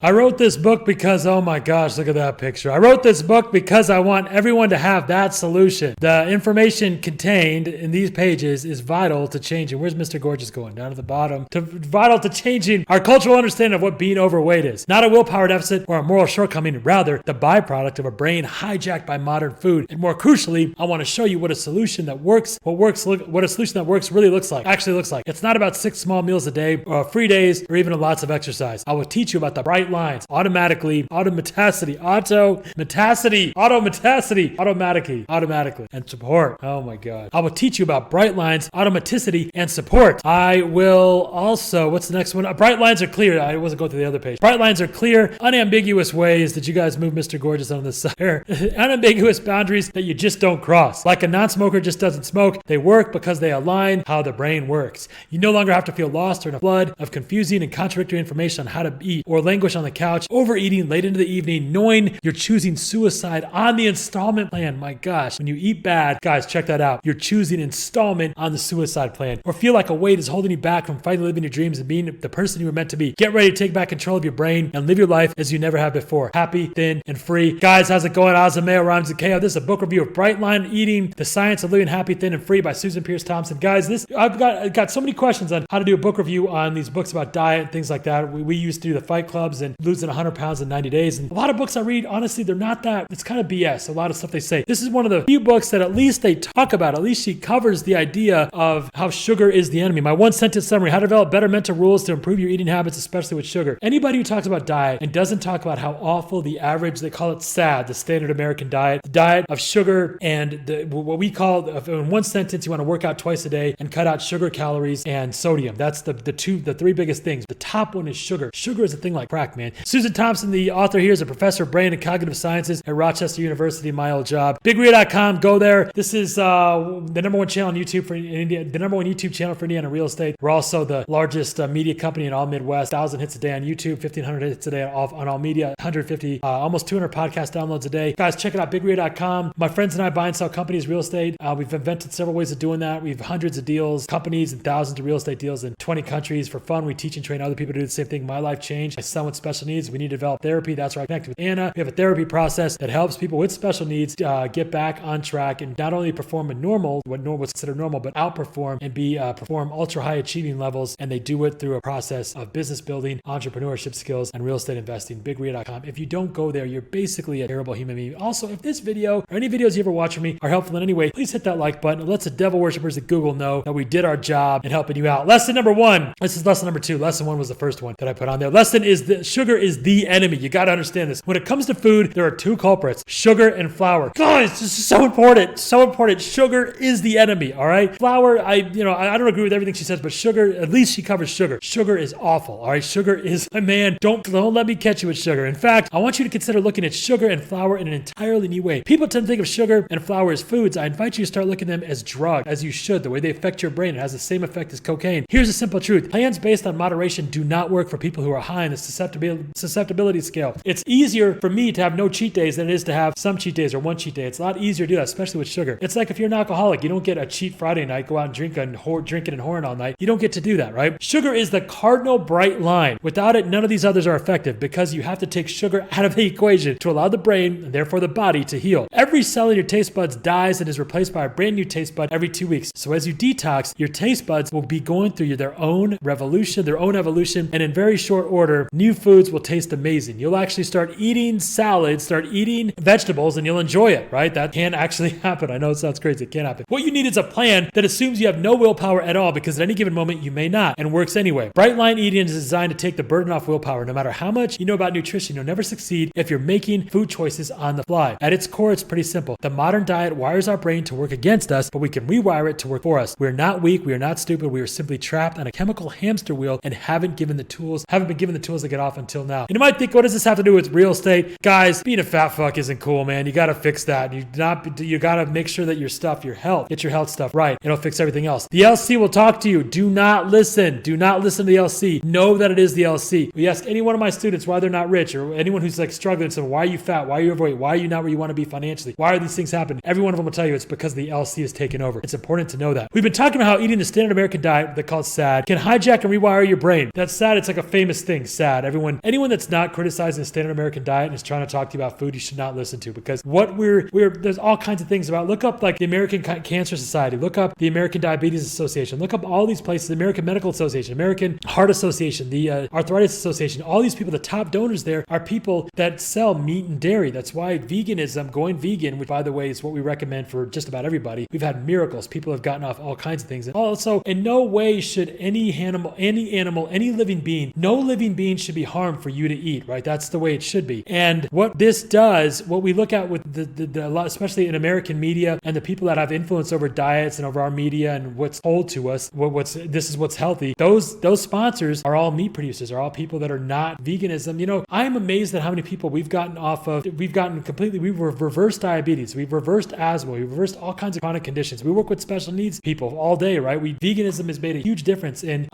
I wrote this book because, oh my gosh, look at that picture. I wrote this book because I want everyone to have that solution. The information contained in these pages is vital to changing. Where's Mr. Gorgeous going? Down at the bottom. Vital to changing our cultural understanding of what being overweight is. Not a willpower deficit or a moral shortcoming, rather the byproduct of a brain hijacked by modern food. And more crucially, I want to show you what a solution that works, what a solution that works really looks like. It's not about 6 small meals a day, or free days, or even lots of exercise. I will teach you about the bright lines, automatically, and support. Oh my God. I will teach you about bright lines, automaticity, and support. I will also, what's the next one? Bright lines are clear. I wasn't going through the other page. Bright lines are clear, unambiguous ways that you guys move Mr. Gorgeous on this side. Unambiguous boundaries that you just don't cross. Like a non-smoker just doesn't smoke. They work because they align how the brain works. You no longer have to feel lost or in a flood of confusing and contradictory information on how to eat or languish on the couch, overeating late into the evening, knowing you're choosing suicide on the installment plan. My gosh, when you eat bad, guys, check that out. You're choosing installment on the suicide plan, or feel like a weight is holding you back from finally living your dreams and being the person you were meant to be. Get ready to take back control of your brain and live your life as you never have before. Happy, thin, and free. Guys, how's it going? Azameo Rhymes and KO. This is a book review of Bright Line Eating, The Science of Living Happy, Thin, and Free by Susan Pierce Thompson. Guys, I've got so many questions on how to do a book review on these books about diet and things like that. We used to do the fight clubs and losing 100 pounds in 90 days. And a lot of books I read, honestly, they're not that. It's kind of BS. A lot of stuff they say. This is one of the few books that at least they talk about. At least she covers the idea of how sugar is the enemy. My one sentence summary: how to develop better mental rules to improve your eating habits, especially with sugar. Anybody who talks about diet and doesn't talk about how awful the average, they call it SAD, the standard American diet, the diet of sugar, and what we call, in one sentence, you want to work out twice a day and cut out sugar, calories, and sodium. That's the three biggest things. The top one is sugar. Sugar is a thing like crack, man. Susan Thompson, the author here, is a professor of brain and cognitive sciences at Rochester University, my old job. BigRia.com, go there. This is the number one channel on YouTube for India, the number one YouTube channel for Indiana real estate. We're also the largest media company in all Midwest. 1,000 hits a day on YouTube, 1,500 hits a day on all media, 150, almost 200 podcast downloads a day. Guys, check it out, BigRia.com. My friends and I buy and sell companies, real estate. We've invented several ways of doing that. We have hundreds of deals, companies, and thousands of real estate deals in 20 countries. For fun, we teach and train other people to do the same thing. My life changed. My son with special needs. We need to develop therapy. That's where I connected with Anna. We have a therapy process that helps people with special needs get back on track and not only perform what was considered normal, but outperform and perform ultra high achieving levels. And they do it through a process of business building, entrepreneurship skills, and real estate investing. BigRia.com. If you don't go there, you're basically a terrible human being. Also, if this video or any videos you ever watch from me are helpful in any way, please hit that like button. It lets the devil worshippers at Google know that we did our job in helping you out. Lesson number 1. This is lesson number 2. Lesson 1 was the first one that I put on there. Lesson is that sugar is the enemy. You got to understand this. When it comes to food, there are 2 culprits: sugar and flour. Guys, this is so important. So important. Sugar is the enemy. All right. Flour, I don't agree with everything she says, but sugar, at least she covers sugar. Sugar is awful. All right. Sugar is, man, don't let me catch you with sugar. In fact, I want you to consider looking at sugar and flour in an entirely new way. People tend to think of sugar and flour as foods. I invite you to start looking at them as drugs, as you should. The way they affect your brain, it has the same effect as cocaine. Here's a simple truth: plans based on moderation do not work for people who are high in the susceptibility scale. It's easier for me to have no cheat days than it is to have some cheat days or one cheat day. It's a lot easier to do that, especially with sugar. It's like if you're an alcoholic, you don't get a cheat Friday night, go out and drinking and whoring all night. You don't get to do that, right? Sugar is the cardinal bright line. Without it, none of these others are effective, because you have to take sugar out of the equation to allow the brain, and therefore the body, to heal. Every cell in your taste buds dies and is replaced by a brand new taste bud every 2 weeks. So as you detox, your taste buds will be going through their own evolution, and in very short order, new foods will taste amazing. You'll actually start eating salads, start eating vegetables, and you'll enjoy it, right? That can actually happen. I know it sounds crazy. It can happen. What you need is a plan that assumes you have no willpower at all, because at any given moment you may not, and works anyway. Bright line eating is designed to take the burden off willpower. No matter how much you know about nutrition, you'll never succeed if you're making food choices on the fly. At its core, it's pretty simple. The modern diet wires our brain to work against us, but we can rewire it to work for us. We're not weak. We are not stupid. We are simply trapped on a chemical hamster wheel and haven't been given the tools to get off until now. And you might think, what does this have to do with real estate? Guys, being a fat fuck isn't cool, man. You got to fix that. You got to make sure that your health, get your health stuff right. It'll fix everything else. The LC will talk to you. Do not listen. Do not listen to the LC. Know that it is the LC. We ask any one of my students why they're not rich, or anyone who's like struggling, so why are you fat? Why are you overweight? Why are you not where you want to be financially? Why are these things happening? Every one of them will tell you it's because the LC is taken over. It's important to know that. We've been talking about how eating the standard American diet, they call it SAD, can hijack and rewire your brain. That's SAD. It's like a famous thing, SAD. Everyone anyone that's not criticizing the standard American diet and is trying to talk to you about food, you should not listen to, because what there's all kinds of things about. Look up like the American Cancer Society, look up the American Diabetes Association, look up all these places, the American Medical Association, American Heart Association, the Arthritis Association. All these people, the top donors there are people that sell meat and dairy. That's why veganism, going vegan, which by the way is what we recommend for just about everybody. We've had miracles. People have gotten off all kinds of things. And also, in no way should any animal, any living being, no living being should be harmed for you to eat, right? That's the way it should be. And what this does, what we look at with the lot, especially in American media and the people that have influence over diets and over our media and what's told to us, this is what's healthy. Those sponsors are all meat producers, are all people that are not veganism. You know, I'm amazed at how many people we've reversed diabetes, we've reversed asthma, we've reversed all kinds of chronic conditions. We work with special needs people all day, right? Veganism has made a huge difference in,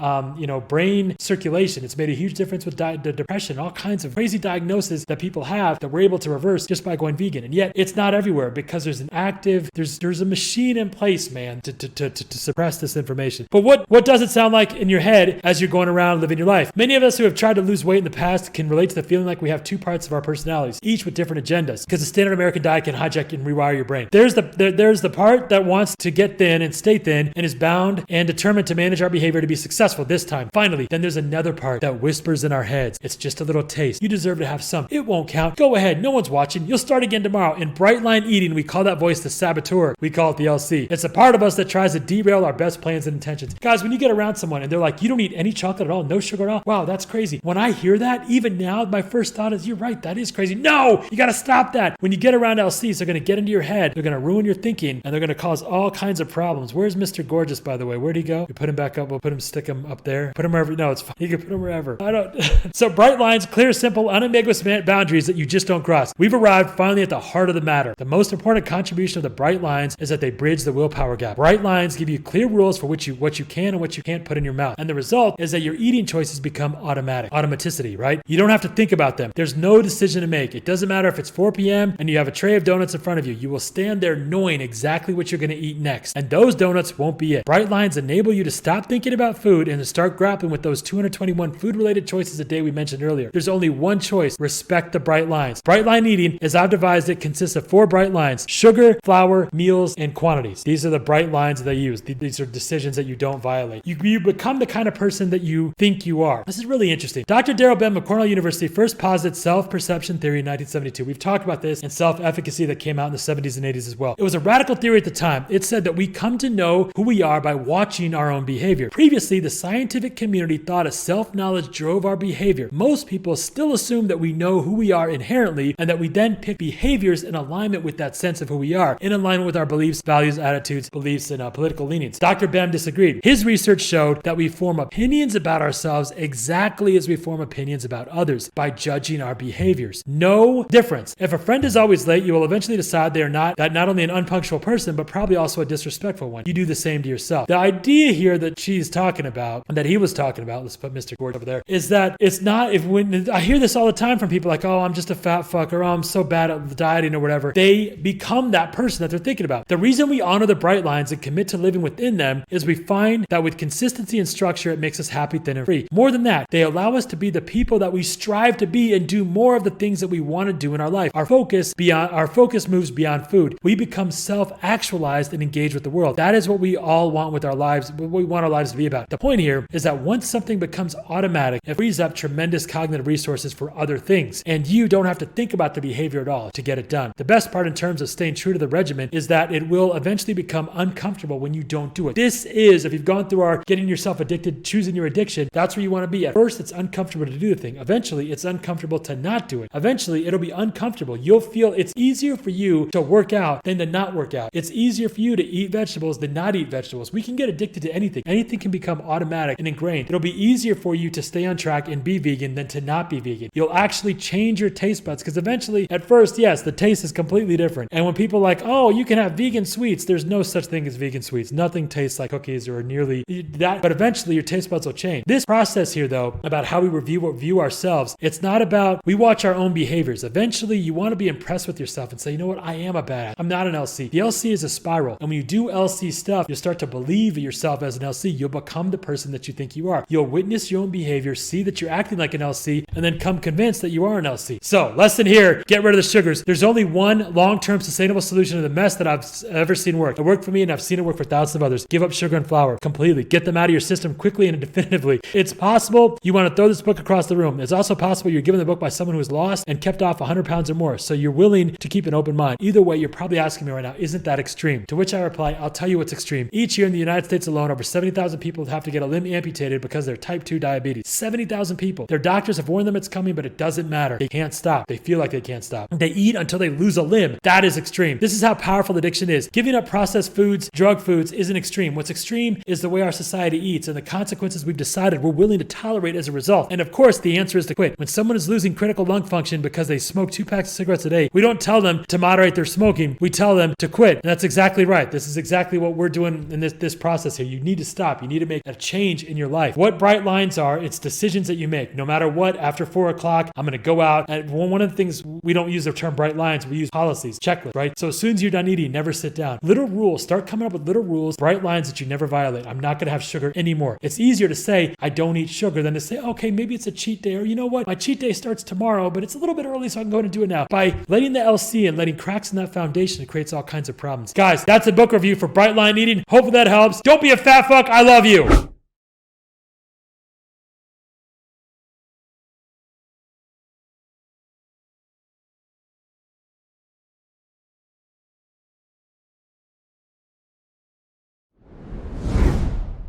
brain circulation. It's made a huge difference with depression, all kinds of crazy diagnoses that people have that we're able to reverse just by going vegan. And yet it's not everywhere because there's a machine in place, man, to suppress this information. But what does it sound like in your head as you're going around living your life? Many of us who have tried to lose weight in the past can relate to the feeling like we have two parts of our personalities, each with different agendas, because the standard American diet can hijack and rewire your brain. There's the part that wants to get thin and stay thin and is bound and determined to manage our behavior to be successful this time. Finally, then there's another part that whispers in our heads. It's just a little taste. You deserve to have some. It won't count. Go ahead. No one's watching. You'll start again tomorrow. In bright line eating, we call that voice the saboteur. We call it the LC. It's a part of us that tries to derail our best plans and intentions. Guys, when you get around someone and they're like, you don't eat any chocolate at all, no sugar at all. Wow, that's crazy. When I hear that, even now, my first thought is, you're right. That is crazy. No, you got to stop that. When you get around LCs, they're going to get into your head. They're going to ruin your thinking and they're going to cause all kinds of problems. Where's Mr. Gorgeous, by the way? Where'd he go? We put him back up. We'll stick him up there. Put him wherever. No, it's fine. You can put him wherever. I don't. So bright lines, clear, simple, unambiguous boundaries that you just don't cross. We've arrived finally at the heart of the matter. The most important contribution of the bright lines is that they bridge the willpower gap. Bright lines give you clear rules for what you can and what you can't put in your mouth. And the result is that your eating choices become automatic. Automaticity, right? You don't have to think about them. There's no decision to make. It doesn't matter if it's 4 p.m. and you have a tray of donuts in front of you. You will stand there knowing exactly what you're going to eat next. And those donuts won't be it. Bright lines enable you to stop thinking about food and to start grappling with those 221 food-related choices a day we mentioned earlier. There's only one choice. Respect the bright lines. Bright line eating, as I've devised it, consists of 4 bright lines: sugar, flour, meals, and quantities. These are the bright lines that they use. These are decisions that you don't violate. You become the kind of person that you think you are. This is really interesting. Dr. Darrell Bem of Cornell University first posited self-perception theory in 1972. We've talked about this, and self-efficacy that came out in the 70s and 80s as well. It was a radical theory at the time. It said that we come to know who we are by watching our own behavior. Previously, the scientific community thought a self-knowledge drove our behavior. Most people still assume that we know who we are inherently and that we then pick behaviors in alignment with that sense of who we are, in alignment with our beliefs, values, attitudes, beliefs, and political leanings. Dr. Bem disagreed. His research showed that we form opinions about ourselves exactly as we form opinions about others by judging our behaviors. No difference. If a friend is always late, you will eventually decide they are not only an unpunctual person, but probably also a disrespectful one. You do the same to yourself. The idea here that she's talking about, that he was talking about, let's put Mr. Gord over there, is that it's not, when I hear this all the time from people like, oh, I'm just a fat fuck, or oh, I'm so bad at dieting or whatever. They become that person that they're thinking about. The reason we honor the bright lines and commit to living within them is we find that with consistency and structure, it makes us happy, thin, and free. More than that, they allow us to be the people that we strive to be and do more of the things that we want to do in our life. Our focus moves beyond food. We become self-actualized and engaged with the world. That is what we all want with our lives, what we want our lives to be about. The point here is that once something becomes automatic, it frees up tremendous cognitive resources for other things, and you don't have to think about the behavior at all to get it done. The best part in terms of staying true to the regimen is that it will eventually become uncomfortable when you don't do it. This is, if you've gone through our getting yourself addicted, choosing your addiction, that's where you want to be. At first, it's uncomfortable to do the thing. Eventually, it's uncomfortable to not do it. Eventually, it'll be uncomfortable. You'll feel it's easier for you to work out than to not work out. It's easier for you to eat vegetables than not eat vegetables. We can get addicted to anything. Anything can become automatic and ingrained. It'll be easier for you to stay on track and be vegan than to not be vegan. You'll actually change your taste buds because eventually, at first, yes, the taste is completely different. And when people are like, oh, you can have vegan sweets, there's no such thing as vegan sweets. Nothing tastes like cookies or nearly that, but eventually your taste buds will change. This process here, though, about how we view ourselves, it's not about, we watch our own behaviors. Eventually, you want to be impressed with yourself and say, you know what, I am a badass. I'm not an LC. The LC is a spiral. And when you do LC stuff, you'll start to believe yourself as an LC. You'll become the person that you think you are. You'll witness your own behavior, see that you're acting like like an LC and then come convinced that you are an LC. So, lesson here, get rid of the sugars. There's only one long-term sustainable solution to the mess that I've ever seen work. It worked for me and I've seen it work for thousands of others. Give up sugar and flour completely. Get them out of your system quickly and definitively. It's possible you want to throw this book across the room. It's also possible you're given the book by someone who's lost and kept off 100 pounds or more. So you're willing to keep an open mind. Either way, you're probably asking me right now, isn't that extreme? To which I reply, I'll tell you what's extreme. Each year in the United States alone, over 70,000 people have to get a limb amputated because they're type 2 diabetes. 70,000 people. Their doctors have warned them it's coming, but it doesn't matter. They can't stop. They feel like they can't stop. They eat until they lose a limb. That is extreme. This is how powerful addiction is. Giving up processed foods, drug foods isn't extreme. What's extreme is the way our society eats and the consequences we've decided we're willing to tolerate as a result. And of course, the answer is to quit. When someone is losing critical lung function because they smoke 2 packs of cigarettes a day, we don't tell them to moderate their smoking. We tell them to quit. And that's exactly right. This is exactly what we're doing in this process here. You need to stop. You need to make a change in your life. What bright lines are, it's decisions that you make. No matter what, after 4 o'clock, I'm going to go out. And one of the things, we don't use the term bright lines, we use policies, checklists, right? So as soon as you're done eating, never sit down. Little rules. Start coming up with little rules, bright lines that you never violate. I'm not going to have sugar anymore. It's easier to say, I don't eat sugar than to say, okay, maybe it's a cheat day, or you know what? My cheat day starts tomorrow, but it's a little bit early, so I can go ahead and do it now. By letting the LC and letting cracks in that foundation, it creates all kinds of problems. Guys, that's a book review for Bright Line Eating. Hopefully that helps. Don't be a fat fuck. I love you.